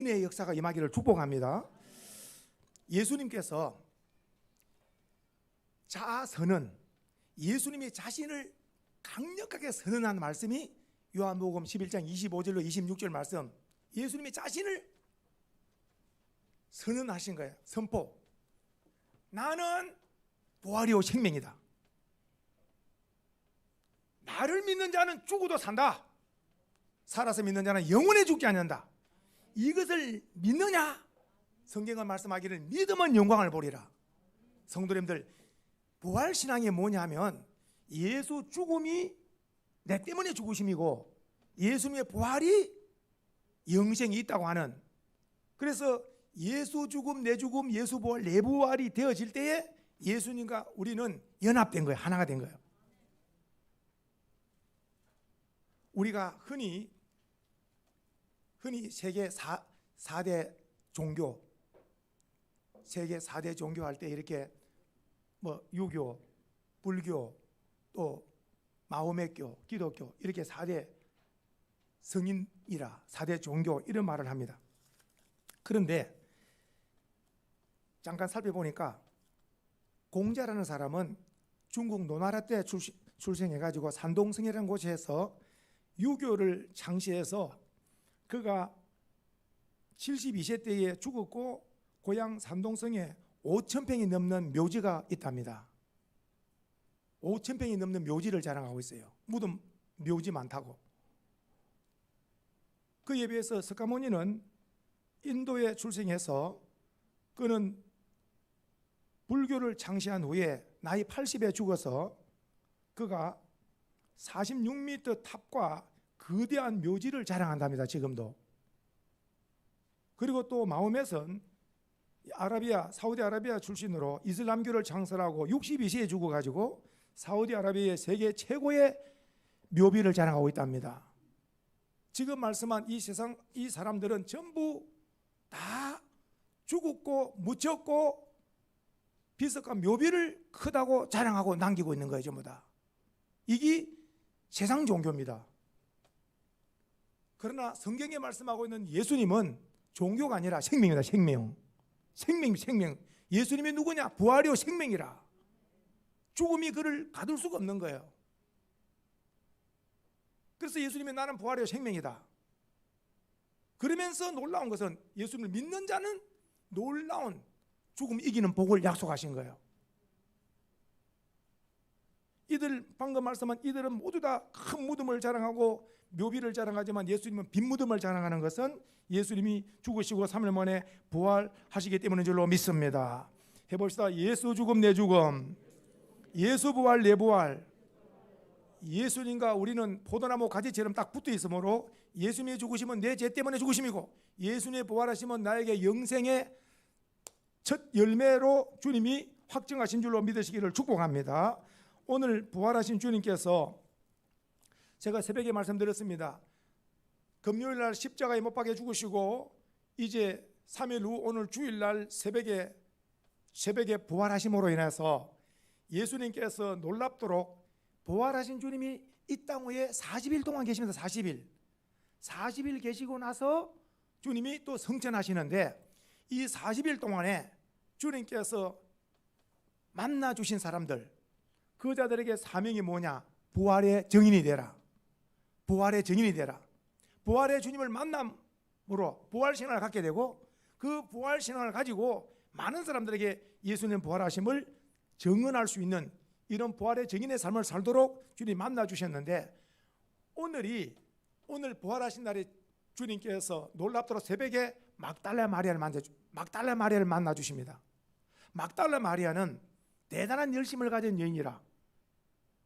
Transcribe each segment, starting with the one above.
은혜의 역사가 임하기를 축복합니다. 예수님께서 자아선언, 예수님이 자신을 강력하게 선언한 말씀이 요한복음 11장 25절로 26절 말씀, 예수님이 자신을 선언하신 거예요. 선포. 나는 부활이요 생명이다. 나를 믿는 자는 죽어도 산다. 살아서 믿는 자는 영원히 죽지 않는다. 이것을 믿느냐? 성경은 말씀하기를 믿으면 영광을 보리라. 성도님들, 부활신앙이 뭐냐면 예수 죽음이 내 때문에 죽으심이고 예수님의 부활이 영생이 있다고 하는, 그래서 예수 죽음, 내 죽음, 예수 부활, 내 부활이 되어질 때에 예수님과 우리는 연합된 거예요. 하나가 된 거예요. 우리가 흔히 세계 4대 종교, 세계 4대 종교 할 때 이렇게 뭐 유교, 불교, 또 마호메교, 기독교 이렇게 4대 성인이라 4대 종교 이런 말을 합니다. 그런데 잠깐 살펴보니까 공자라는 사람은 중국 노나라 때 출생해가지고 산동성이라는 곳에서 유교를 창시해서 그가 72세 때에 죽었고 고향 산동성에 5,000평이 넘는 묘지가 있답니다. 5,000평이 넘는 묘지를 자랑하고 있어요. 무덤 묘지 많다고. 그에 비해서 석가모니는 인도에 출생해서 그는 불교를 창시한 후에 나이 80에 죽어서 그가 46m 탑과 거대한 묘지를 자랑한답니다. 지금도. 그리고 또 마호멧은 사우디아라비아 출신으로 이슬람교를 창설하고 62세에 죽어가지고 사우디아라비아의 세계 최고의 묘비를 자랑하고 있답니다. 지금 말씀한 이 사람들은 전부 다 죽었고 묻혔고 비석과 묘비를 크다고 자랑하고 남기고 있는 거예요. 전부 다. 이게 세상 종교입니다. 그러나 성경에 말씀하고 있는 예수님은 종교가 아니라 생명이다. 생명. 예수님이 누구냐? 부활이요 생명이라. 죽음이 그를 가둘 수가 없는 거예요. 그래서 예수님이 나는 부활이요 생명이다. 그러면서 놀라운 것은 예수님을 믿는 자는 놀라운 죽음 이기는 복을 약속하신 거예요. 이들 방금 말씀한 이들은 모두 다 큰 무덤을 자랑하고 묘비를 자랑하지만 예수님은 빈 무덤을 자랑하는 것은 예수님이 죽으시고 3일 만에 부활하시기 때문인 줄로 믿습니다. 해봅시다. 예수 죽음 내 죽음, 예수 부활 내 부활. 예수님과 우리는 포도나무 가지처럼 딱 붙어 있으므로 예수님의 죽으심은 내 죄 때문에 죽으심이고 예수님의 부활하심은 나에게 영생의 첫 열매로 주님이 확정하신 줄로 믿으시기를 축복합니다. 오늘 부활하신 주님께서 제가 새벽에 말씀드렸습니다. 금요일날 십자가에 못 박혀 죽으시고 이제 3일 후 오늘 주일날 새벽에 부활하심으로 인해서 예수님께서 놀랍도록 부활하신 주님이 이 땅 위에 40일 동안 계십니다. 40일 계시고 나서 주님이 또 성천하시는데 이 40일 동안에 주님께서 만나 주신 사람들, 그 자들에게 사명이 뭐냐? 부활의 증인이 되라. 부활의 증인이 되라. 부활의 주님을 만남으로 부활신앙을 갖게 되고 그 부활신앙을 가지고 많은 사람들에게 예수님 부활하심을 증언할 수 있는 이런 부활의 증인의 삶을 살도록 주님이 만나 주셨는데 오늘 부활하신 날에 주님께서 놀랍도록 새벽에 막달라 마리아를 만나 주십니다. 막달라 마리아는 대단한 열심을 가진 여인이라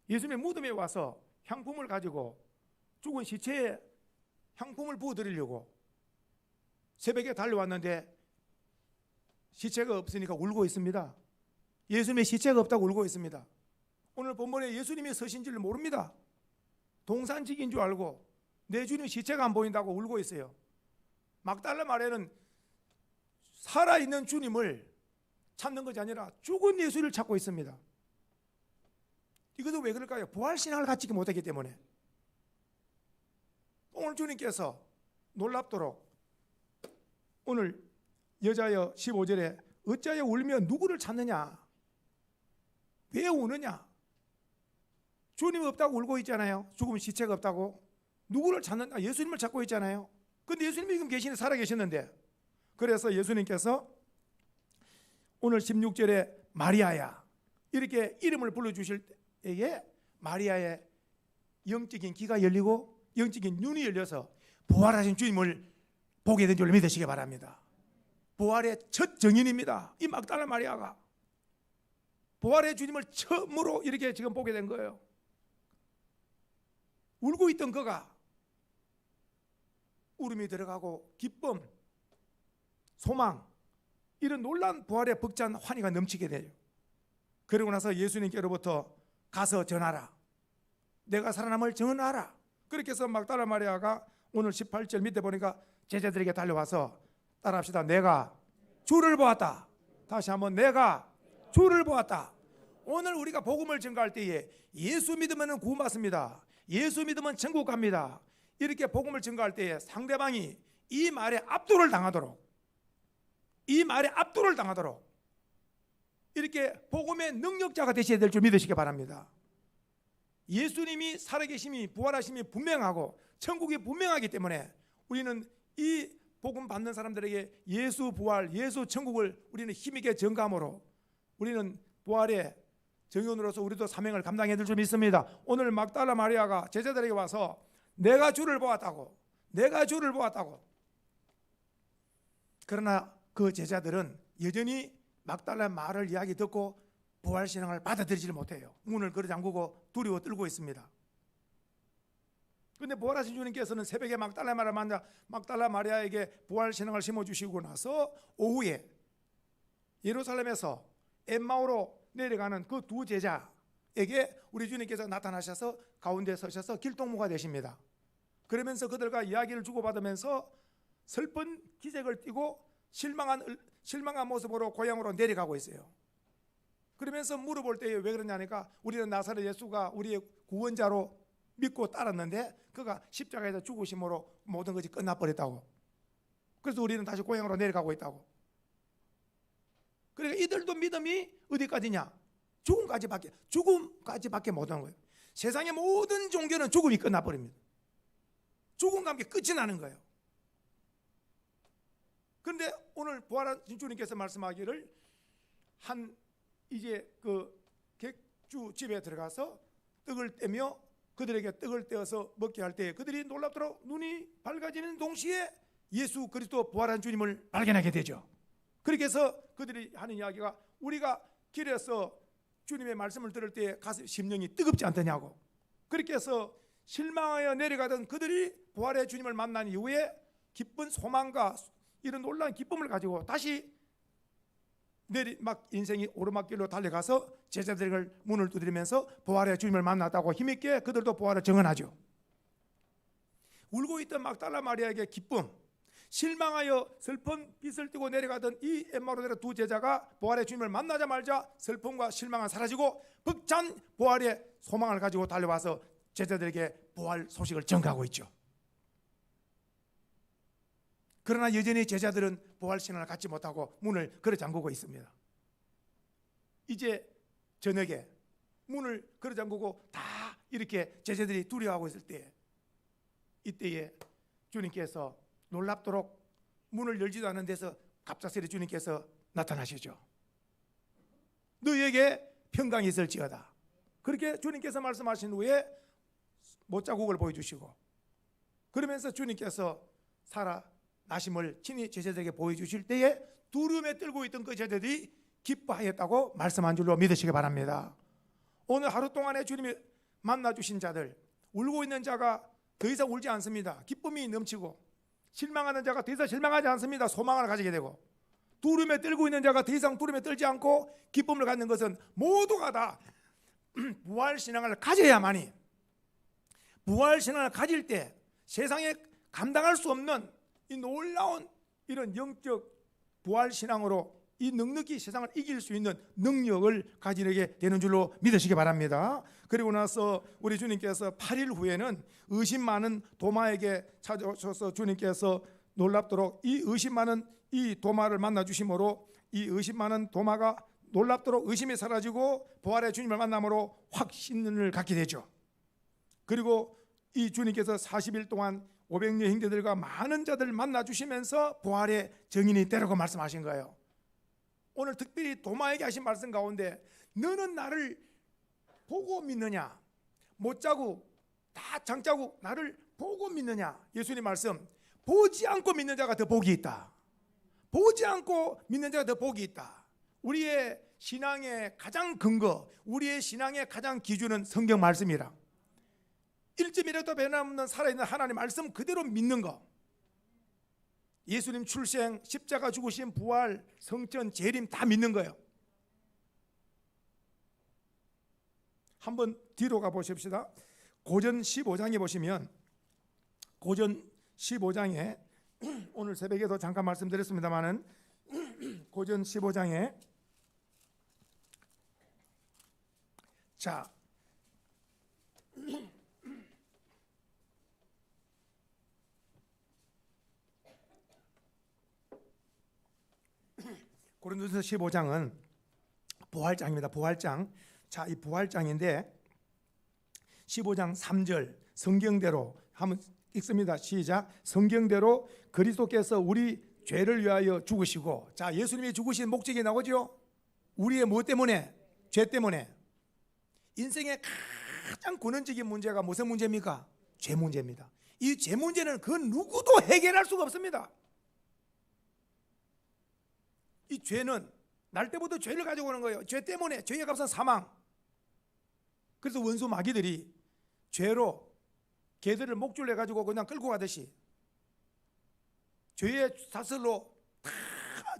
예수님의 무덤에 와서 향품을 가지고 죽은 시체에 향품을 부어드리려고 새벽에 달려왔는데 시체가 없으니까 울고 있습니다. 예수님의 시체가 없다고 울고 있습니다. 오늘 본문에 예수님이 서신 줄 모릅니다. 동산직인 줄 알고 내 주님 시체가 안 보인다고 울고 있어요. 막달라 마리아는 살아있는 주님을 찾는 것이 아니라 죽은 예수를 찾고 있습니다. 이것도 왜 그럴까요? 부활신앙을 갖추지 못했기 때문에. 오늘 주님께서 놀랍도록 오늘 여자여 15절에 어찌하여 울며 누구를 찾느냐? 왜 우느냐? 주님 없다고 울고 있잖아요. 죽으면 시체가 없다고. 누구를 찾느냐? 예수님을 찾고 있잖아요. 근데 예수님이 지금 계시는 살아 계셨는데, 그래서 예수님께서 오늘 16절에 마리아야 이렇게 이름을 불러주실 때에 마리아의 영적인 귀가 열리고 영적인 눈이 열려서 부활하신 주님을 보게 된 줄 믿으시기 바랍니다. 부활의 첫 증인입니다. 이 막달라 마리아가 부활의 주님을 처음으로 이렇게 지금 보게 된 거예요. 울고 있던 그가 울음이 들어가고 기쁨, 소망, 이런 놀라운 부활의 벅찬 환희가 넘치게 돼요. 그러고 나서 예수님께로부터 가서 전하라, 내가 살아남을 전하라. 그렇게 해서 막달라 마리아가 오늘 18절 밑에 보니까 제자들에게 달려와서 따라합시다. 내가 주를 보았다. 다시 한번 내가 주를 보았다. 오늘 우리가 복음을 전가할 때에 예수 믿으면 구원받습니다. 예수 믿으면 천국 갑니다. 이렇게 복음을 전가할 때에 상대방이 이 말에 압도를 당하도록, 이 말에 압도를 당하도록 이렇게 복음의 능력자가 되셔야 될 줄 믿으시기 바랍니다. 예수님이 살아계심이 부활하심이 분명하고 천국이 분명하기 때문에 우리는 이 복음 받는 사람들에게 예수 부활, 예수 천국을 우리는 힘있게 전감으로 우리는 부활의 증인으로서 우리도 사명을 감당해야 될 줄 믿습니다. 오늘 막달라 마리아가 제자들에게 와서 내가 주를 보았다고, 내가 주를 보았다고. 그러나 그 제자들은 여전히 막달라의 말을 이야기 듣고 부활신앙을 받아들이지 못해요. 문을 걸어 잠그고 두려워 떨고 있습니다. 그런데 부활하신 주님께서는 새벽에 막달라 마리아를 만나 막달라 마리아에게 부활신앙을 심어주시고 나서 오후에 예루살렘에서 엠마오로 내려가는 그 두 제자에게 우리 주님께서 나타나셔서 가운데 서셔서 길동무가 되십니다. 그러면서 그들과 이야기를 주고받으면서 슬픈 기색을 띠고 실망한 모습으로 고향으로 내려가고 있어요. 그러면서 물어볼 때에 왜 그러냐니까 우리는 나사렛 예수가 우리의 구원자로 믿고 따랐는데 그가 십자가에서 죽으심으로 모든 것이 끝나버렸다고. 그래서 우리는 다시 고향으로 내려가고 있다고. 그러니까 이들도 믿음이 어디까지냐? 죽음까지밖에 못하는 거예요. 세상의 모든 종교는 죽음이 끝나버립니다. 죽음과 함께 끝이 나는 거예요. 그런데 오늘 부활하신 주님께서 말씀하기를 이제 그 객주 집에 들어가서 떡을 떼며 그들에게 떡을 떼어서 먹게 할 때 그들이 놀랍도록 눈이 밝아지는 동시에 예수 그리스도 부활한 주님을 발견하게 되죠. 그렇게 해서 그들이 하는 이야기가 우리가 길에서 주님의 말씀을 들을 때 가슴 심령이 뜨겁지 않더냐고. 그렇게 해서 실망하여 내려가던 그들이 부활의 주님을 만난 이후에 기쁜 소망과 이런 놀라운 기쁨을 가지고 다시 인생이 오르막길로 달려가서 제자들을 문을 두드리면서 부활의 주님을 만났다고 힘있게 그들도 부활을 증언하죠. 울고 있던 막달라 마리아에게 기쁨, 실망하여 슬픈 빛을 띠고 내려가던 이 엠마오로 내려간 두 제자가 부활의 주님을 만나자마자 슬픔과 실망은 사라지고 벅찬 부활의 소망을 가지고 달려와서 제자들에게 부활 소식을 전가하고 있죠. 그러나 여전히 제자들은 부활 신앙을 갖지 못하고 문을 걸어 잠그고 있습니다. 이제 저녁에 문을 걸어 잠그고 다 이렇게 제자들이 두려워하고 있을 때 이때에 주님께서 놀랍도록 문을 열지도 않은 데서 갑작스레 주님께서 나타나시죠. 너희에게 평강이 있을지어다. 그렇게 주님께서 말씀하신 후에 못자국을 보여주시고 그러면서 주님께서 살아나심을 친히 제자들에게 보여주실 때에 두려움에 떨고 있던 그 제자들이 기뻐하였다고 말씀한 줄로 믿으시기 바랍니다. 오늘 하루 동안에 주님이 만나주신 자들, 울고 있는 자가 더 이상 울지 않습니다. 기쁨이 넘치고, 실망하는 자가 더 이상 실망하지 않습니다. 소망을 가지게 되고, 두려움에 떨고 있는 자가 더 이상 두려움에 떨지 않고 기쁨을 갖는 것은 모두가 다 부활신앙을 가져야만이, 부활신앙을 가질 때 세상에 감당할 수 없는 이 놀라운 이런 영적 부활신앙으로 이 넉넉히 세상을 이길 수 있는 능력을 가지게 되는 줄로 믿으시기 바랍니다. 그리고 나서 우리 주님께서 8일 후에는 의심 많은 도마에게 찾아오셔서 주님께서 놀랍도록 이 의심 많은 이 도마를 만나 주심으로 이 의심 많은 도마가 놀랍도록 의심이 사라지고 부활의 주님을 만남으로 확신을 갖게 되죠. 그리고 이 주님께서 40일 동안 500여 형제들과 많은 자들을 만나 주시면서 부활의 증인이 되라고 말씀하신 거예요. 오늘 특별히 도마에게 하신 말씀 가운데 너는 나를 보고 믿느냐, 못자국 다 장자국 나를 보고 믿느냐. 예수님 말씀, 보지 않고 믿는 자가 더 복이 있다. 보지 않고 믿는 자가 더 복이 있다. 우리의 신앙의 가장 근거, 우리의 신앙의 가장 기준은 성경 말씀이라. 1점이라도 변함없는 살아있는 하나님 말씀 그대로 믿는 거. 예수님 출생, 십자가 죽으신, 부활, 성전, 재림 다 믿는 거예요. 한번 뒤로 가보십시다. 고전 15장에 보시면, 고전 15장에 오늘 새벽에도 잠깐 말씀드렸습니다마는 고전 15장에 자 고린도전서 15장은 부활장입니다. 부활장. 자, 이 부활장인데 15장 3절 성경대로 한번 읽습니다. 시작. 성경대로 그리스도께서 우리 죄를 위하여 죽으시고, 자, 예수님이 죽으신 목적이 나오죠. 우리의 뭐 때문에? 죄 때문에. 인생의 가장 근원적인 문제가 무슨 문제입니까? 죄 문제입니다. 이 죄 문제는 그 누구도 해결할 수가 없습니다. 이 죄는 날 때부터 죄를 가지고 오는 거예요. 죄 때문에. 죄의 값은 사망. 그래서 원수 마귀들이 죄로 개들을 목줄 내가지고 그냥 끌고 가듯이 죄의 사슬로 다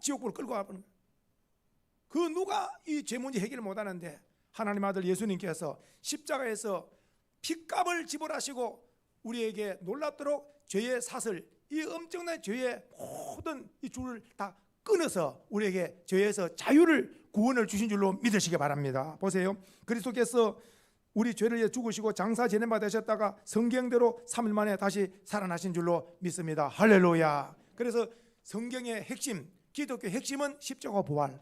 지옥불을 끌고 가버린 거예요. 그 누가 이 죄 문제 해결을 못하는데 하나님 아들 예수님께서 십자가에서 핏값을 지불하시고 우리에게 놀랍도록 죄의 사슬, 이 엄청난 죄의 모든 이 줄을 다 끊어서 우리에게 죄에서 자유를, 구원을 주신 줄로 믿으시기 바랍니다. 보세요. 그리스도께서 우리 죄를 위해 죽으시고 장사 제nema 되셨다가 성경대로 3일 만에 다시 살아나신 줄로 믿습니다. 할렐루야. 그래서 성경의 핵심, 기독교의 핵심은 십자가 부활.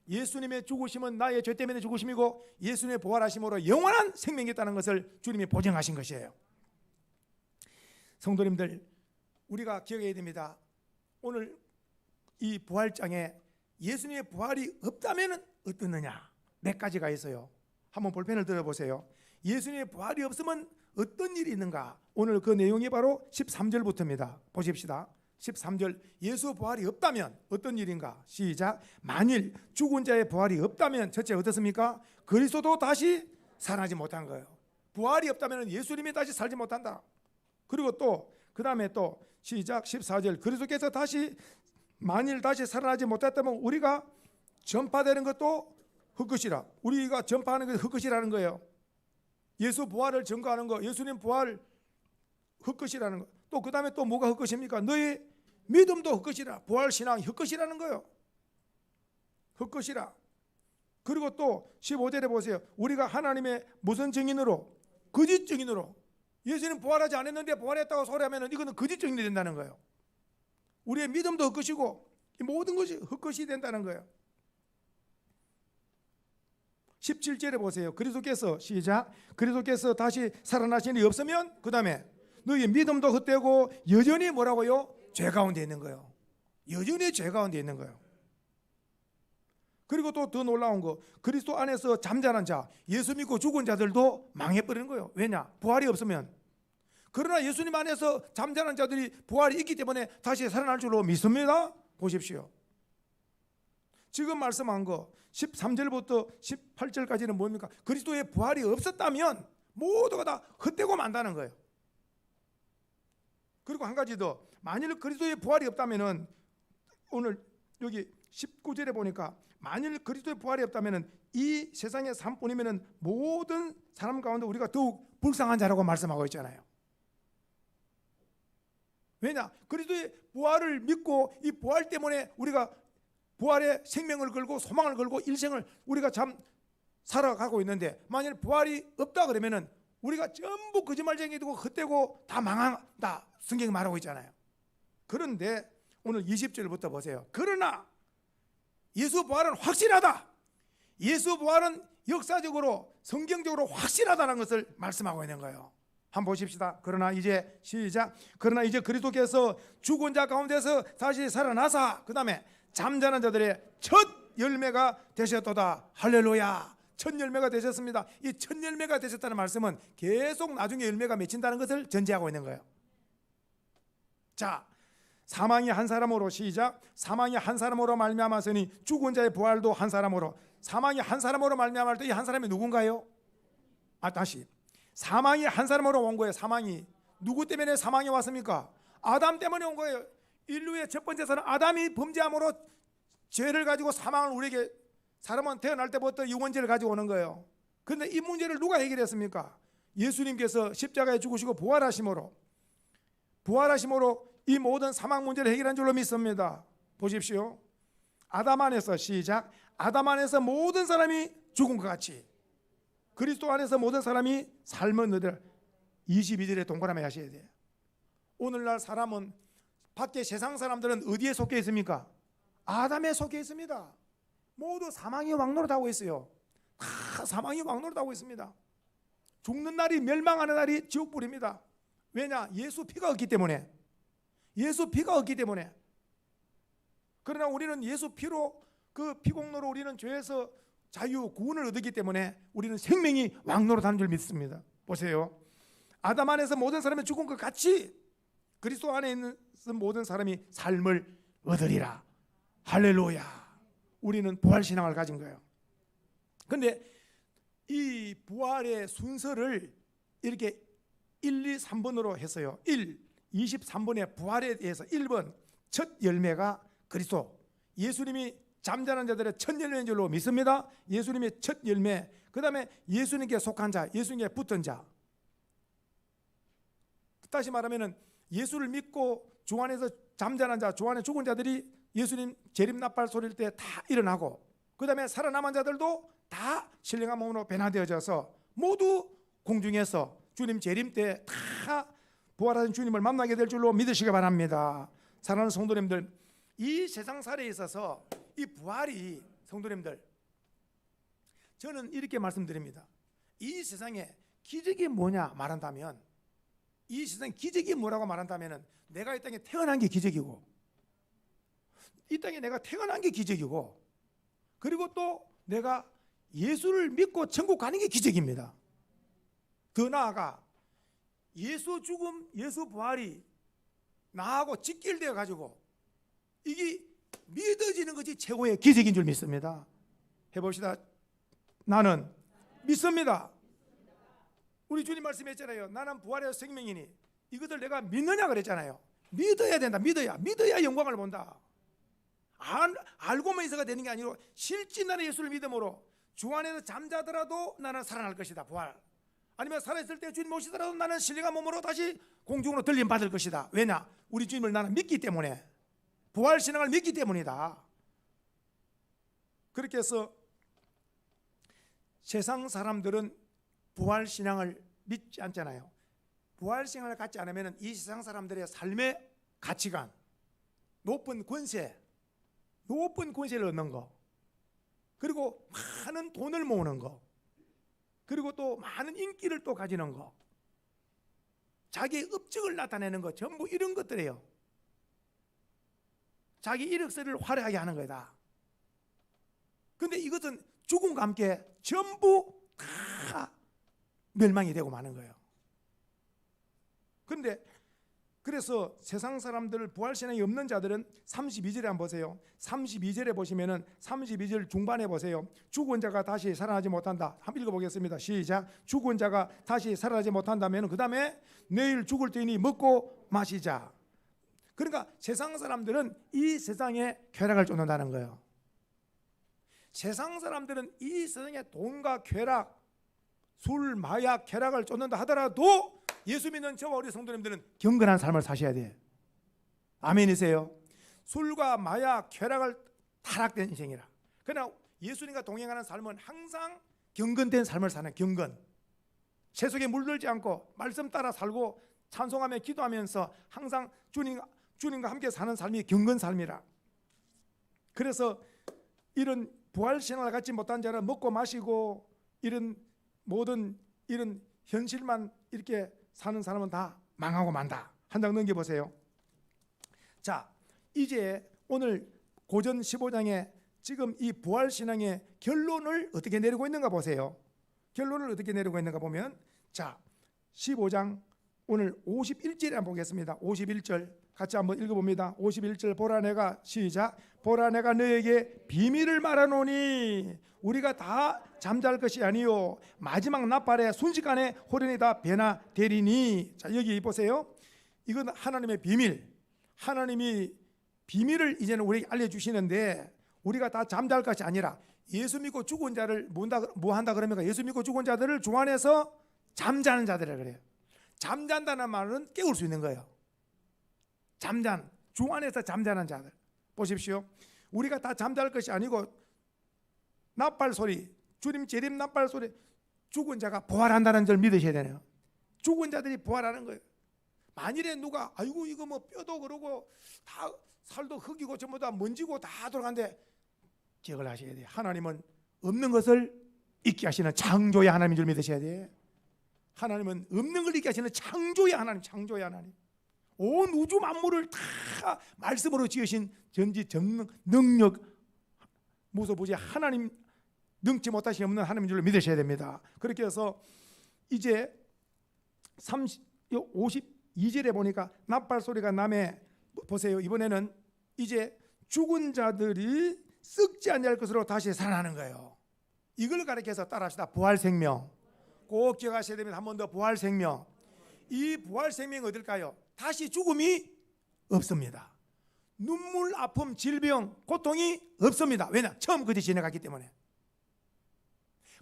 예수님의 죽으심은 나의 죄 때문에 죽으심이고 예수님의 부활하심으로 영원한 생명이 있다는 것을 주님이 보증하신 것이에요. 성도님들, 우리가 기억해야 됩니다. 오늘 이 부활장에 예수님의 부활이 없다면 어떻느냐, 몇 가지가 있어요. 한번 볼펜을 들어보세요. 예수님의 부활이 없으면 어떤 일이 있는가? 오늘 그 내용이 바로 13절부터입니다. 보십시다. 13절, 예수 부활이 없다면 어떤 일인가? 시작. 만일 죽은 자의 부활이 없다면 첫째 어떻습니까? 그리스도도 다시 살아나지 못한 거예요. 부활이 없다면 예수님이 다시 살지 못한다. 그리고 또 그 다음에 또 시작 14절, 그리스도께서 다시 만일 다시 살아나지 못했다면 우리가 전파되는 것도 헛것이라. 우리가 전파하는 것이 헛것이라는 거예요. 예수 부활을 증거하는 거, 예수님 부활 헛것이라는 거. 또 그 다음에 또 뭐가 헛것입니까? 너희 믿음도 헛것이라. 부활 신앙이 헛것이라는 거예요. 헛것이라. 그리고 또 15절에 보세요. 우리가 하나님의 무슨 증인으로? 거짓 증인으로. 예수님 부활하지 않았는데 부활했다고 소리하면 이거는 거짓 증인이 된다는 거예요. 우리의 믿음도 헛것이고 이 모든 것이 헛것이 된다는 거예요. 17절에 보세요. 그리스도께서 시작. 그리스도께서 다시 살아나신 일이 없으면 그 다음에 너희 믿음도 헛되고 여전히 뭐라고요? 죄 가운데 있는 거예요. 여전히 죄 가운데 있는 거예요. 그리고 또 더 놀라운 거, 그리스도 안에서 잠자는 자, 예수 믿고 죽은 자들도 망해버리는 거예요. 왜냐? 부활이 없으면. 그러나 예수님 안에서 잠자는 자들이 부활이 있기 때문에 다시 살아날 줄로 믿습니다. 보십시오. 지금 말씀한 거 13절부터 18절까지는 뭡니까? 그리스도의 부활이 없었다면 모두가 다 헛되고 만다는 거예요. 그리고 한 가지 더, 만일 그리스도의 부활이 없다면은 오늘 여기 19절에 보니까 만일 그리스도의 부활이 없다면은 이 세상의 삶뿐이면은 모든 사람 가운데 우리가 더욱 불쌍한 자라고 말씀하고 있잖아요. 왜냐? 그리스도의 부활을 믿고 이 부활 때문에 우리가 부활의 생명을 걸고 소망을 걸고 일생을 우리가 참 살아가고 있는데 만일 부활이 없다 그러면은 우리가 전부 거짓말쟁이 되고 헛되고 다 망한다. 성경이 말하고 있잖아요. 그런데 오늘 20절부터 보세요. 그러나 예수 부활은 확실하다. 예수 부활은 역사적으로 성경적으로 확실하다는 것을 말씀하고 있는 거예요. 한번 보십시다. 그러나 이제 시작. 그러나 이제 그리스도께서 죽은 자 가운데서 다시 살아나사 그 다음에 잠자는 자들의 첫 열매가 되셨도다. 할렐루야. 첫 열매가 되셨습니다. 이 첫 열매가 되셨다는 말씀은 계속 나중에 열매가 맺힌다는 것을 전제하고 있는 거예요. 자, 사망이 한 사람으로 시작. 사망이 한 사람으로 말미암았으니 죽은 자의 부활도 한 사람으로. 사망이 한 사람으로 말미암을 때 이 한 사람이 누군가요? 다시 사망이 한 사람으로 온 거예요. 사망이 누구 때문에 사망이 왔습니까? 아담 때문에 온 거예요. 인류의 첫 번째 사람 아담이 범죄함으로 죄를 가지고 사망을 우리에게 사람은 태어날 때부터 유언죄를 가지고 오는 거예요. 그런데 이 문제를 누가 해결했습니까? 예수님께서 십자가에 죽으시고 부활하심으로 이 모든 사망 문제를 해결한 줄로 믿습니다. 보십시오. 아담 안에서 시작. 아담 안에서 모든 사람이 죽은 것 같이 그리스도 안에서 모든 사람이 삶을 얻으라. 22절에 동그라미 하셔야 돼요. 오늘날 사람은 밖에 세상 사람들은 어디에 속해 있습니까? 아담에 속해 있습니다. 모두 사망의 왕노릇 하고 있어요. 다 사망의 왕노릇 하고 있습니다. 죽는 날이 멸망하는 날이 지옥불입니다. 왜냐? 예수 피가 없기 때문에. 예수 피가 없기 때문에. 그러나 우리는 예수 피로 그 피공로로 우리는 죄에서 자유 구원을 얻었기 때문에 우리는 생명이 왕노릇하는 줄 믿습니다. 보세요. 아담 안에서 모든 사람이 죽은 것 같이 그리스도 안에 있는 모든 사람이 삶을 얻으리라. 할렐루야. 우리는 부활신앙을 가진 거예요. 그런데 이 부활의 순서를 이렇게 1, 2, 3번으로 했어요. 23번의 부활에 대해서 1번 첫 열매가 그리스도. 예수님이 잠자는 자들의 첫 열매인 줄로 믿습니다. 예수님의 첫 열매. 그 다음에 예수님께 속한 자, 예수님께 붙은 자. 다시 말하면 예수를 믿고 주 안에서 잠자는 자, 주 안에 죽은 자들이 예수님 재림납발 소리일 때 다 일어나고 그 다음에 살아남은 자들도 다 신령한 몸으로 변화되어져서 모두 공중에서 주님 재림 때 다 부활하신 주님을 만나게 될 줄로 믿으시기 바랍니다. 사랑하는 성도님들, 이 세상살이에 있어서 이 부활이 성도님들, 저는 이렇게 말씀드립니다. 이 세상에 기적이 뭐냐 말한다면, 이 세상에 기적이 뭐라고 말한다면 내가 이 땅에 태어난 게 기적이고, 이 땅에 내가 태어난 게 기적이고, 그리고 또 내가 예수를 믿고 천국 가는 게 기적입니다. 더 나아가 예수 죽음, 예수 부활이 나하고 직결되어 가지고 이게 믿어지는 것이 최고의 기적인 줄 믿습니다. 해봅시다. 나는 믿습니다. 우리 주님 말씀했잖아요. 나는 부활의 생명이니 이것들 내가 믿느냐 그랬잖아요. 믿어야 된다. 믿어야 영광을 본다. 알고만 있어가 되는 게 아니고 실제 나는 예수를 믿음으로 주 안에서 잠자더라도 나는 살아날 것이다. 부활. 아니면 살아있을 때 주님 오시더라도 나는 신령한 몸으로 다시 공중으로 들림 받을 것이다. 왜냐? 우리 주님을 나는 믿기 때문에, 부활신앙을 믿기 때문이다. 그렇게 해서 세상 사람들은 부활신앙을 믿지 않잖아요. 부활신앙을 갖지 않으면 이 세상 사람들의 삶의 가치관, 높은 권세를 얻는 거, 그리고 많은 돈을 모으는 거, 그리고 또 많은 인기를 또 가지는 거, 자기의 업적을 나타내는 거, 전부 이런 것들이에요. 자기 이력서를 화려하게 하는 거다. 그런데 이것은 죽음과 함께 전부 다 멸망이 되고 마는 거예요. 그런데 그래서 세상 사람들, 부활신앙이 없는 자들은 32절에 한번 보세요. 32절에 보시면은 32절 중반에 보세요. 죽은 자가 다시 살아나지 못한다. 한번 읽어보겠습니다. 시작. 죽은 자가 다시 살아나지 못한다면 그 다음에 내일 죽을 때니 먹고 마시자. 그러니까 세상 사람들은 이 세상에 쾌락을 쫓는다는 거예요. 세상 사람들은 이 세상에 돈과 쾌락, 술, 마약, 쾌락을 쫓는다 하더라도 예수 믿는 저와 우리 성도님들은 경건한 삶을 사셔야 돼요. 아멘이세요? 술과 마약, 쾌락을 타락된 인생이라. 그러나 예수님과 동행하는 삶은 항상 경건된 삶을 사는 경건. 세속에 물들지 않고 말씀 따라 살고 찬송하며 기도하면서 항상 주님 주님과 함께 사는 삶이 경건 삶이라. 그래서 이런 부활 신앙을 갖지 못한 자는 먹고 마시고 이런 모든 이런 현실만 이렇게 사는 사람은 다 망하고 만다. 한 장 넘겨보세요. 자, 이제 오늘 고전 15장에 지금 이 부활 신앙의 결론을 어떻게 내리고 있는가 보세요. 결론을 어떻게 내리고 있는가 보면, 자, 15장 오늘 51절에 한번 보겠습니다. 51절 같이 한번 읽어봅니다. 51절 보라 내가 시작. 보라 내가 너에게 비밀을 말하노니 우리가 다 잠잘 것이 아니요 마지막 나팔에 순식간에 호련이 다 변화되리니. 자, 여기 보세요. 이건 하나님의 비밀. 하나님이 비밀을 이제는 우리에게 알려주시는데, 우리가 다 잠잘 것이 아니라 예수 믿고 죽은 자를 뭐 한다 그럽니까? 예수 믿고 죽은 자들을 주 안에서 잠자는 자들이라 그래요. 잠잔다는 말은 깨울 수 있는 거예요. 주 안에서 잠자는 자들. 보십시오. 우리가 다 잠잘 것이 아니고 나팔 소리, 주님 재림 나팔 소리, 죽은 자가 부활한다는 줄 믿으셔야 되네요. 죽은 자들이 부활하는 거예요. 만일에 누가 아이고 이거 뭐 뼈도 그러고 다 살도 흙이고 전부 다 먼지고 다 돌아간데, 기억을 하셔야 돼요. 하나님은 없는 것을 있게 하시는 창조의 하나님인 줄 믿으셔야 돼요. 하나님은 없는 걸 있게 하시는 창조의 하나님, 창조의 하나님. 온 우주 만물을 다 말씀으로 지으신 전지전능 능력 무소부지 하나님, 능치 못하시 없는 하나님인 줄 믿으셔야 됩니다. 그렇게 해서 이제 52절에 보니까 나팔 소리가 남에, 보세요. 이번에는 이제 죽은 자들이 썩지 아니할 것으로 다시 살아나는 거예요. 이걸 가르쳐서 따라합시다. 부활 생명. 꼭 기억하셔야 됩니다. 한 번 더. 부활 생명. 이 부활 생명이 어딜까요? 다시 죽음이 없습니다. 눈물, 아픔, 질병, 고통이 없습니다. 왜냐? 처음 그것이 지나갔기 때문에.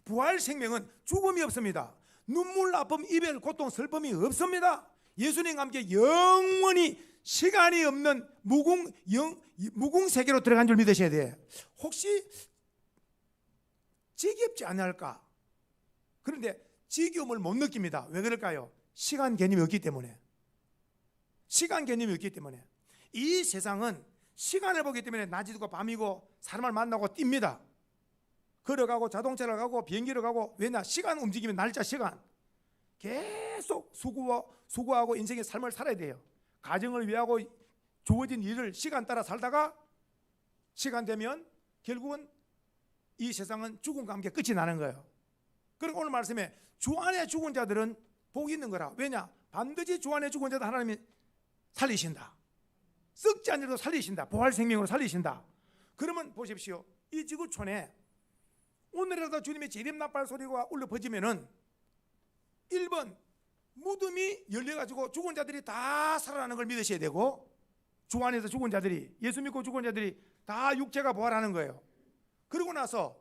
부활 생명은 죽음이 없습니다. 눈물, 아픔, 이별, 고통, 슬픔이 없습니다. 예수님과 함께 영원히 시간이 없는 무궁 세계로 들어간 줄 믿으셔야 돼요. 혹시 지겹지 않을까? 그런데 지겨움을 못 느낍니다. 왜 그럴까요? 시간 개념이 없기 때문에. 시간 개념이 없기 때문에. 이 세상은 시간을 보기 때문에 낮이고 밤이고 사람을 만나고 뜁니다. 걸어가고 자동차를 가고 비행기를 가고. 왜냐? 시간 움직이면 날짜 시간. 계속 수고하고 인생의 삶을 살아야 돼요. 가정을 위하고 주어진 일을 시간 따라 살다가 시간 되면 결국은 이 세상은 죽음과 함께 끝이 나는 거예요. 그러니까 오늘 말씀에 주 안에 죽은 자들은 복이 있는 거라. 왜냐? 반드시 주 안에 죽은 자들 하나님이 살리신다. 썩지 않으려도 살리신다. 부활 생명으로 살리신다. 그러면 보십시오. 이 지구촌에 오늘이라도 주님의 재림 나팔 소리가 울려 퍼지면은 1번 무덤이 열려가지고 죽은 자들이 다 살아나는 걸 믿으셔야 되고, 주 안에서 죽은 자들이, 예수 믿고 죽은 자들이 다 육체가 부활하는 거예요. 그러고 나서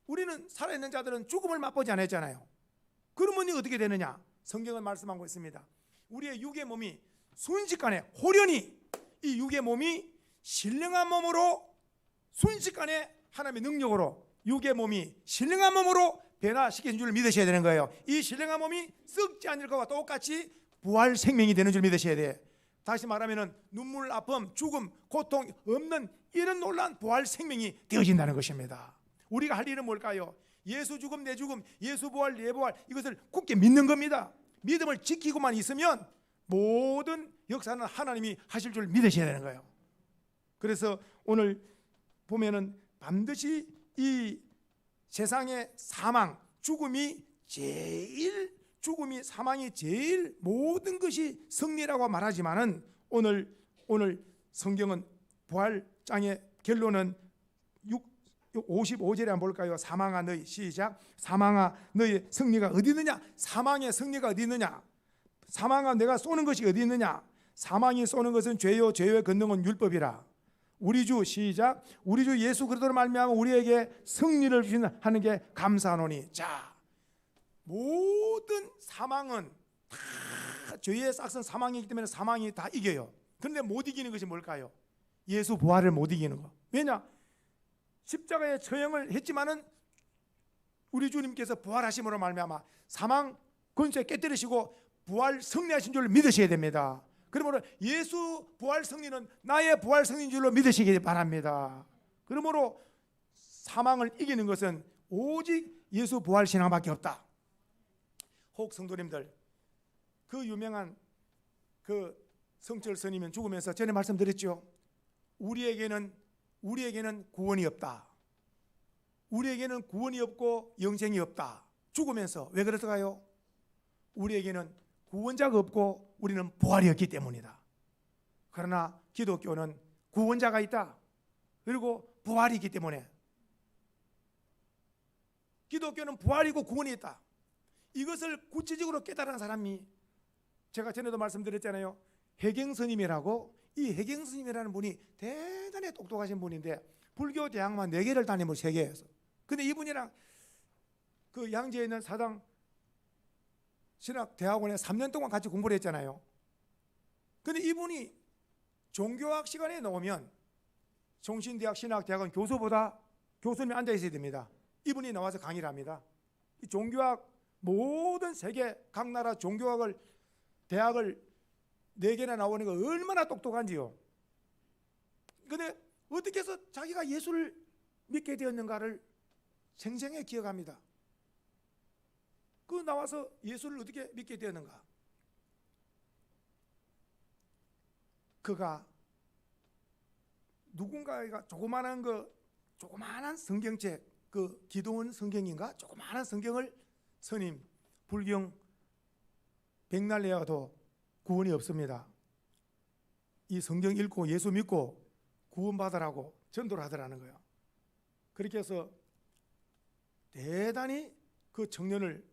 우리는 살아있는 자들은 죽음을 맛보지 않았잖아요. 그러면 어떻게 되느냐? 성경은 말씀하고 있습니다. 우리의 육의 몸이 순식간에 호련히, 이 육의 몸이 신령한 몸으로 순식간에 하나님의 능력으로 육의 몸이 신령한 몸으로 변화시키는 줄 믿으셔야 되는 거예요. 이 신령한 몸이 썩지 않을 것과 똑같이 부활 생명이 되는 줄 믿으셔야 돼요. 다시 말하면 눈물, 아픔, 죽음, 고통 없는 이런 놀라운 부활 생명이 되어진다는 것입니다. 우리가 할 일은 뭘까요? 예수 죽음 내 죽음, 예수 부활 내 부활, 이것을 굳게 믿는 겁니다. 믿음을 지키고만 있으면 모든 역사는 하나님이 하실 줄 믿으셔야 되는 거예요. 그래서 오늘 보면은 반드시 이 세상의 사망, 죽음이 사망이 제일 모든 것이 승리라고 말하지만은 오늘 성경은 부활장의 결론은 55절에 한번 볼까요? 사망아 너희, 시작. 사망아 너희 승리가 어디 있느냐? 사망의 승리가 어디 있느냐? 사망아 내가 쏘는 것이 어디 있느냐? 사망이 쏘는 것은 죄요, 죄의 권능은 율법이라. 우리 주, 시작. 우리 주 예수 그리스도로 말미암아 우리에게 승리를 주시는 게 감사하노니. 자, 모든 사망은 다 죄의 싹은 사망이기 때문에 사망이 다 이겨요. 그런데 못 이기는 것이 뭘까요? 예수 부활을 못 이기는 거. 왜냐? 십자가에 처형을 했지만은 우리 주님께서 부활하심으로 말미암아 사망 권세 깨뜨리시고 부활 승리하신 줄 믿으셔야 됩니다. 그러므로 예수 부활 승리는 나의 부활 승리인 줄로 믿으시기 바랍니다. 그러므로 사망을 이기는 것은 오직 예수 부활 신앙밖에 없다. 혹 성도님들, 그 유명한 그 성철 스님은 죽으면서 전에 말씀드렸죠. 우리에게는 구원이 없다. 우리에게는 구원이 없고 영생이 없다. 죽으면서. 왜 그럴까요? 우리에게는 구원자가 없고 우리는 부활이 없기 때문이다. 그러나 기독교는 구원자가 있다. 그리고 부활이 있기 때문에, 기독교는 부활이고 구원이 있다. 이것을 구체적으로 깨달은 사람이, 제가 전에도 말씀드렸잖아요. 해경스님이라고, 이 해경스님이라는 분이 대단히 똑똑하신 분인데 불교 대학만 4개를 다니면 세계에서. 근데 이분이랑 그 양재에 있는 사당 신학대학원에 3년 동안 같이 공부를 했잖아요. 근데 이분이 종교학 시간에 나오면 성신대학 신학대학원 교수보다 교수님이 앉아 있어야 됩니다. 이분이 나와서 강의를 합니다. 이 종교학, 모든 세계 각 나라 종교학을, 대학을 4개나 나오는 거 얼마나 똑똑한지요. 근데 어떻게 해서 자기가 예수를 믿게 되었는가를 생생히 기억합니다. 그 나와서 예수를 어떻게 믿게 되었는가? 그가 누군가가 조그마한 성경책, 그 기도원 성경인가? 조그마한 성경을 스님, 불경 백날 내어도 구원이 없습니다. 이 성경 읽고 예수 믿고 구원받으라고 전도를 하더라는 거예요. 그렇게 해서 대단히 그 청년을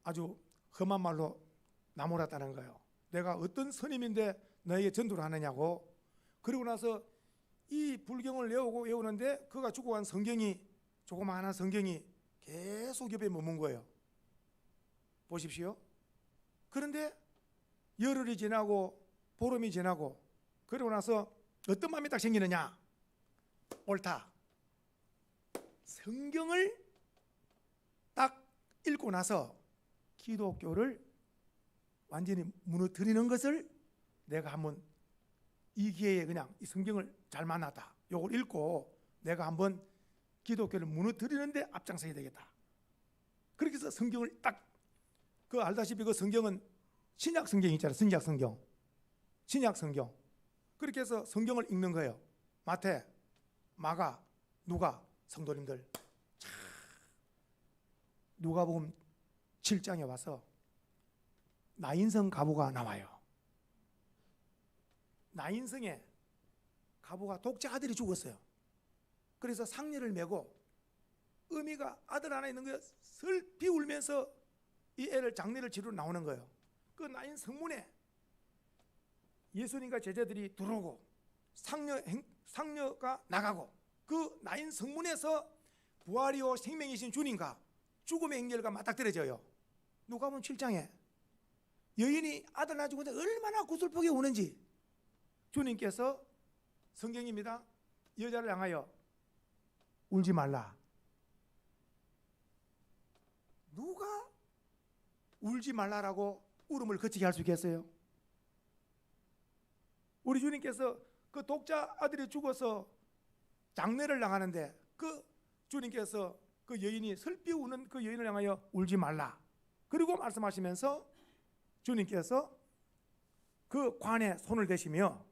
아주 험한 말로 나무랐다는 거예요. 내가 어떤 스님인데 너에게 전도를 하느냐고. 그리고 나서 이 불경을 외우는데 그가 주고 간 성경이, 조그마한 성경이 계속 옆에 머문 거예요. 보십시오. 그런데 열흘이 지나고 보름이 지나고 그러고 나서 어떤 마음이 딱 생기느냐? 옳다. 성경을 딱 읽고 나서 기독교를 완전히 무너뜨리는 것을 내가 한번 이 기회에 그냥 이 성경을 잘 만났다. 요걸 읽고 내가 한번 기독교를 무너뜨리는데 앞장서야 되겠다. 그렇게 해서 성경을 딱, 그 알다시피 그 성경은 신약 성경이 있잖아요. 신약 성경. 그렇게 해서 성경을 읽는 거예요. 마태, 마가, 누가. 성도님들, 누가복음 7장에 와서 나인성 가부가 나와요. 나인성에 가부가 독자 아들이 죽었어요. 그래서 상녀를 메고 어미가 아들 하나 있는 거예요. 슬피 울면서 이 애를 장례를 치르러 나오는 거예요. 그 나인 성문에 예수님과 제자들이 들어오고 상녀가 나가고, 그 나인 성문에서 부활이요 생명이신 주님과 죽음의 행렬과 맞닥뜨려져요. 누가복음 7장에 여인이 아들 낳아 죽었는데 얼마나 구슬프게 우는지 주님께서, 성경입니다, 여자를 향하여 울지 말라. 누가 울지 말라라고 울음을 그치게 할 수 있겠어요? 우리 주님께서 그 독자 아들이 죽어서 장례를 나가는데 그 주님께서 그 여인이 슬피 우는 그 여인을 향하여 울지 말라. 그리고 말씀하시면서 주님께서 그 관에 손을 대시며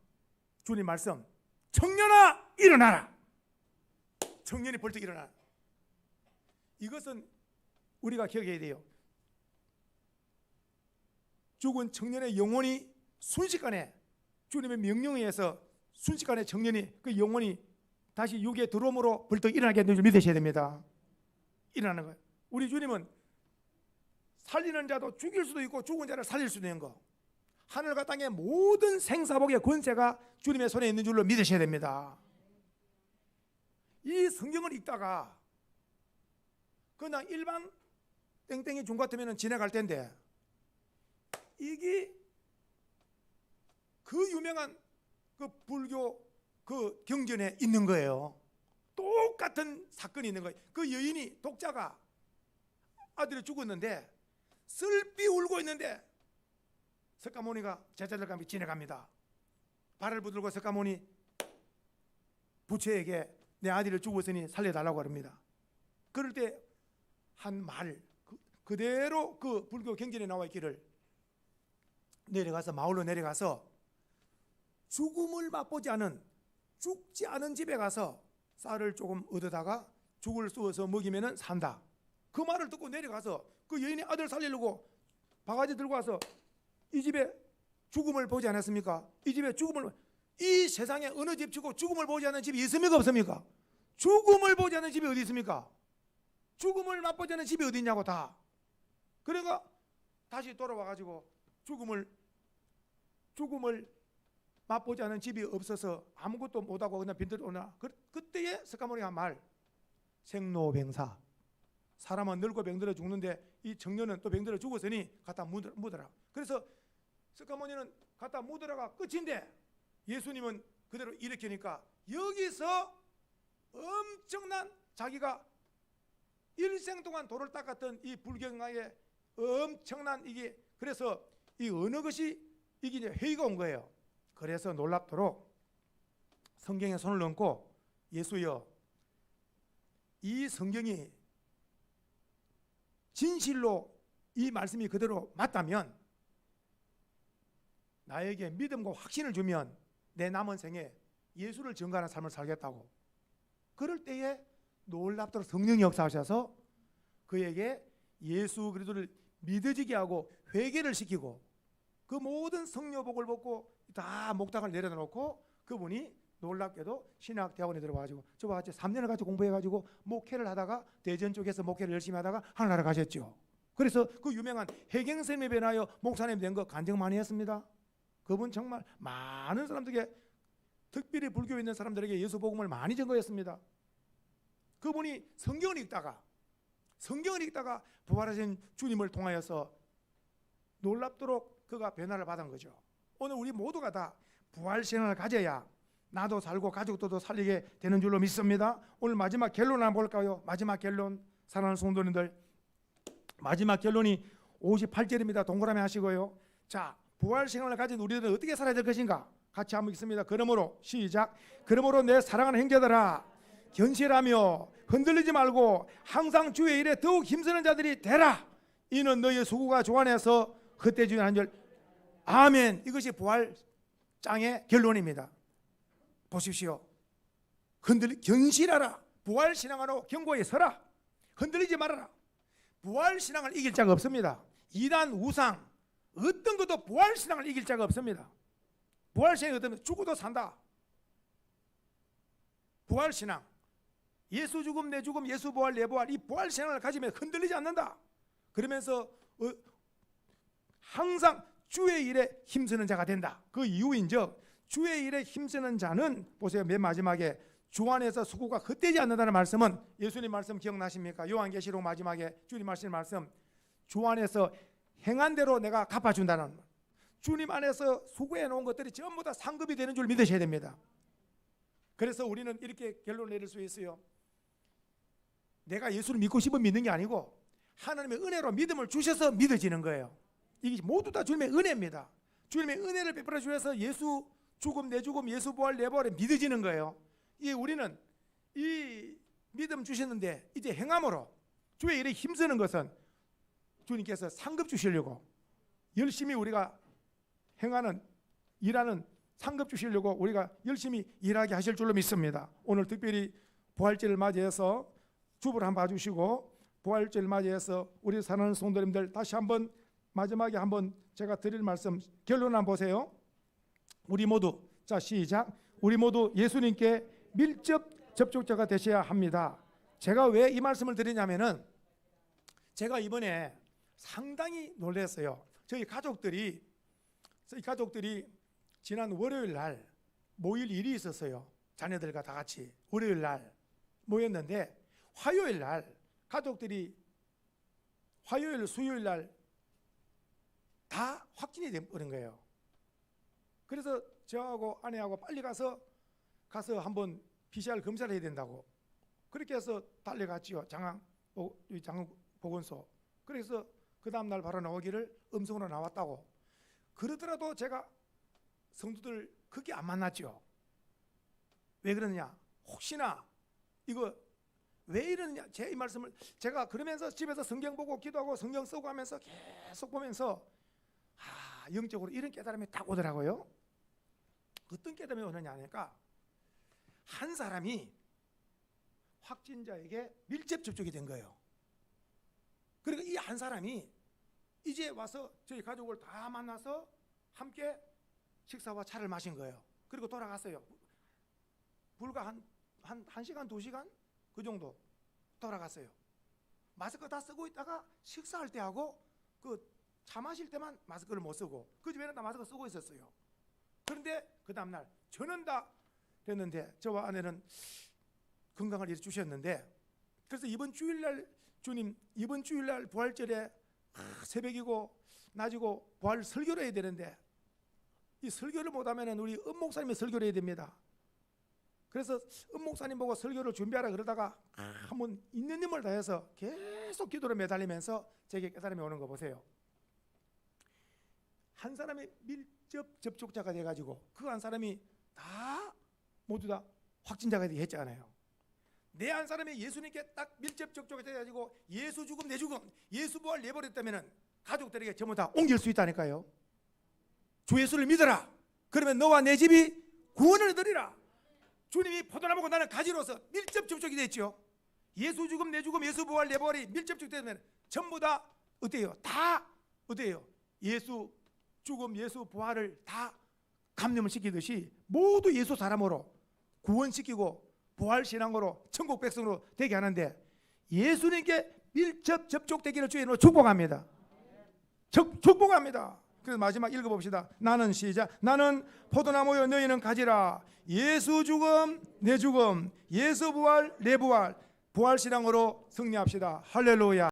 주님 말씀, 청년아 일어나라. 청년이 벌떡 일어나라. 이것은 우리가 기억해야 돼요. 죽은 청년의 영혼이 순식간에 주님의 명령에 의해서 순식간에 청년이, 그 영혼이 다시 육에 들어옴으로 벌떡 일어나게 되는 줄 믿으셔야 됩니다. 일어나는 거예요. 우리 주님은 살리는 자도 죽일 수도 있고 죽은 자를 살릴 수도 있는 거, 하늘과 땅의 모든 생사복의 권세가 주님의 손에 있는 줄로 믿으셔야 됩니다. 이 성경을 읽다가 그냥 일반 땡땡이 중 같으면 지나갈 텐데, 이게 그 유명한 그 불교 그 경전에 있는 거예요. 똑같은 사건이 있는 거예요. 그 여인이, 독자가 아들이 죽었는데 슬피 울고 있는데 석가모니가 제자들과 함께 지나갑니다. 발을 붙들고 석가모니 부처에게 내 아들을 죽었으니 살려달라고 합니다. 그럴 때 한 말 그대로 그 불교 경전에 나와 있기를, 내려가서 마을로 내려가서 죽음을 맛보지 않은, 죽지 않은 집에 가서 쌀을 조금 얻어다가 죽을 쏘아서 먹이면은 산다. 그 말을 듣고 내려가서 그 여인이 아들 살리려고 바가지 들고 와서 이 집에 죽음을 보지 않았습니까? 이 집에 죽음을, 이 세상에 어느 집 치고 죽음을 보지 않는 집이 있습니까? 없습니까? 죽음을 보지 않는 집이 어디 있습니까? 죽음을 맛보지 않는 집이 어디 있냐고 다. 그러니까 다시 돌아와 가지고 죽음을 맛보지 않은 집이 없어서 아무것도 못하고 그냥 빈들 오나. 그때에 석가모니가 한 말, 생로병사, 사람은 늙고 병들어 죽는데 이 청년은 또 병들어 죽었으니 갖다 묻어라. 그래서 석가모니는 갖다 묻어라가 끝인데 예수님은 그대로 일으키니까 여기서 엄청난, 자기가 일생 동안 돌을 닦았던 이 불경의 엄청난 이게, 그래서 이 어느 것이 이게 이제 회의가 온 거예요. 그래서 놀랍도록 성경에 손을 얹고, 예수여, 이 성경이 진실로 이 말씀이 그대로 맞다면 나에게 믿음과 확신을 주면 내 남은 생에 예수를 증거하는 삶을 살겠다고. 그럴 때에 놀랍도록 성령이 역사하셔서 그에게 예수 그리스도를 믿어지게 하고 회개를 시키고 그 모든 성녀복을 벗고 다 목탁을 내려놓고 그분이 놀랍게도 신학대학원에 들어가지고 저와 같이 3년을 같이 공부해가지고 목회를 하다가 대전 쪽에서 목회를 열심히 하다가 하늘나라 가셨죠. 그래서 그 유명한 해경선임에 변하여 목사님 된 거 간증 많이 했습니다. 그분 정말 많은 사람들에게, 특별히 불교에 있는 사람들에게 예수 복음을 많이 전거했습니다. 그분이 성경을 읽다가 부활하신 주님을 통하여서 놀랍도록 그가 변화를 받은 거죠. 오늘 우리 모두가 다 부활신앙을 가져야 나도 살고 가족도 살리게 되는 줄로 믿습니다. 오늘 마지막 결론 한번 볼까요? 마지막 결론, 사랑하는 성도님들, 마지막 결론이 58절입니다. 동그라미 하시고요. 자, 부활신앙을 가진 우리들은 어떻게 살아야 될 것인가? 같이 한번 읽습니다. 그러므로 시작. 그러므로 내 사랑하는 형제들아, 견실하며 흔들리지 말고 항상 주의 일에 더욱 힘쓰는 자들이 되라. 이는 너희의 수고가 주안에서 헛되지 않은 줄. 아멘. 이것이 부활장의 결론입니다. 보십시오. 견실하라. 부활신앙으로 경고에 서라. 흔들리지 말아라. 부활신앙을 이길 자가 없습니다. 이단 우상 어떤 것도 부활신앙을 이길 자가 없습니다. 부활신앙이 어떤, 죽어도 산다. 부활신앙, 예수 죽음 내 죽음 예수 부활 내 부활, 이 부활신앙을 가지면 흔들리지 않는다. 그러면서 항상 주의 일에 힘쓰는 자가 된다. 그 이유인즉 주의 일에 힘쓰는 자는, 보세요, 맨 마지막에 주 안에서 수고가 헛되지 않는다는 말씀은 예수님 말씀 기억나십니까? 요한계시록 마지막에 주님 하신 말씀, 주 안에서 행한 대로 내가 갚아준다는, 주님 안에서 수고해 놓은 것들이 전부 다 상급이 되는 줄 믿으셔야 됩니다. 그래서 우리는 이렇게 결론을 내릴 수 있어요. 내가 예수를 믿고 싶어 믿는 게 아니고 하나님의 은혜로 믿음을 주셔서 믿어지는 거예요. 이게 모두 다 주님의 은혜입니다. 주님의 은혜를 베풀어 주셔서 예수 죽음 내 죽음 예수 부활 내 부활에 믿어지는 거예요. 이 우리는 이 믿음 주셨는데 이제 행함으로 주의 일에 힘쓰는 것은 주님께서 상급 주시려고 열심히 우리가 행하는, 일하는 상급 주시려고 우리가 열심히 일하게 하실 줄로 믿습니다. 오늘 특별히 부활절을 맞이해서 주부를 한번 봐주시고, 부활절 맞이해서 우리 사랑하는 성도님들 다시 한번 마지막에 한번 제가 드릴 말씀 결론 한번 보세요. 우리 모두, 자 시작. 우리 모두 예수님께 밀접 접촉자가 되셔야 합니다. 제가 왜 이 말씀을 드리냐면은 제가 이번에 상당히 놀랐어요. 저희 가족들이 지난 월요일 날 모일 일이 있었어요. 자녀들과 다 같이 월요일 날 모였는데 화요일 날 가족들이 화요일 수요일 날 다 확진이 되버린 거예요. 그래서 저하고 아내하고 빨리 가서 한번 PCR 검사를 해야 된다고 그렇게 해서 달려갔지요. 장보건소. 그래서 그 다음 날 바로 나오기를 음성으로 나왔다고. 그러더라도 제가 성도들 그게 안 만났죠. 왜 그러느냐? 혹시나 이거 왜 이러느냐? 제 이 말씀을 제가 그러면서 집에서 성경 보고 기도하고 성경 쓰고 하면서 계속 보면서 영적으로 이런 깨달음이 딱 오더라고요. 어떤 깨달음이 오느냐 하니까 한 사람이 확진자에게 밀접 접촉이 된 거예요. 그러니까 이 한 사람이 이제 와서 저희 가족을 다 만나서 함께 식사와 차를 마신 거예요. 그리고 돌아갔어요. 불과 한 시간, 2시간 그 정도 돌아갔어요. 마스크 다 쓰고 있다가 식사할 때 하고 그 차 마실 때만 마스크를 못 쓰고 그 집에는 다 마스크 쓰고 있었어요. 그런데 그 다음날 저는 다 됐는데 저와 아내는 건강을 이렇게 주셨는데, 그래서 이번 주일날 주님 이번 주일날 부활절에 새벽이고 낮이고 부활 설교를 해야 되는데 이 설교를 못하면 우리 은 목사님이 설교를 해야 됩니다. 그래서 은 목사님 보고 설교를 준비하라 그러다가 한번 있는 힘을 다해서 계속 기도를 매달리면서 제게 깨달음이 오는 거 보세요. 한 사람이 밀접 접촉자가 돼가지고 그 한 사람이 다 모두 다 확진자가 되겠잖아요. 내 한 사람이 예수님께 딱 밀접 접촉이 돼가지고 예수 죽음 내 죽음 예수 부활 내버렸다면 가족들에게 전부 다 옮길 수 있다니까요. 주 예수를 믿어라. 그러면 너와 내 집이 구원을 얻으리라. 주님이 포도나무고 나는 가지로서 밀접 접촉이 됐죠. 예수 죽음 내 죽음 예수 부활 내 부활이 밀접 접촉되면 전부 다 어때요? 다 어때요? 예수 죽음 예수 부활을 다 감염을 시키듯이 모두 예수 사람으로 구원시키고 부활신앙으로 천국 백성으로 되게 하는데 예수님께 밀접 접촉되기를 주의 이름으로 축복합니다. 축복합니다. 그래서 마지막 읽어봅시다. 나는 시작. 나는 포도나무여 너희는 가지라. 예수 죽음 내 죽음 예수 부활 내 부활 부활신앙으로 승리합시다. 할렐루야.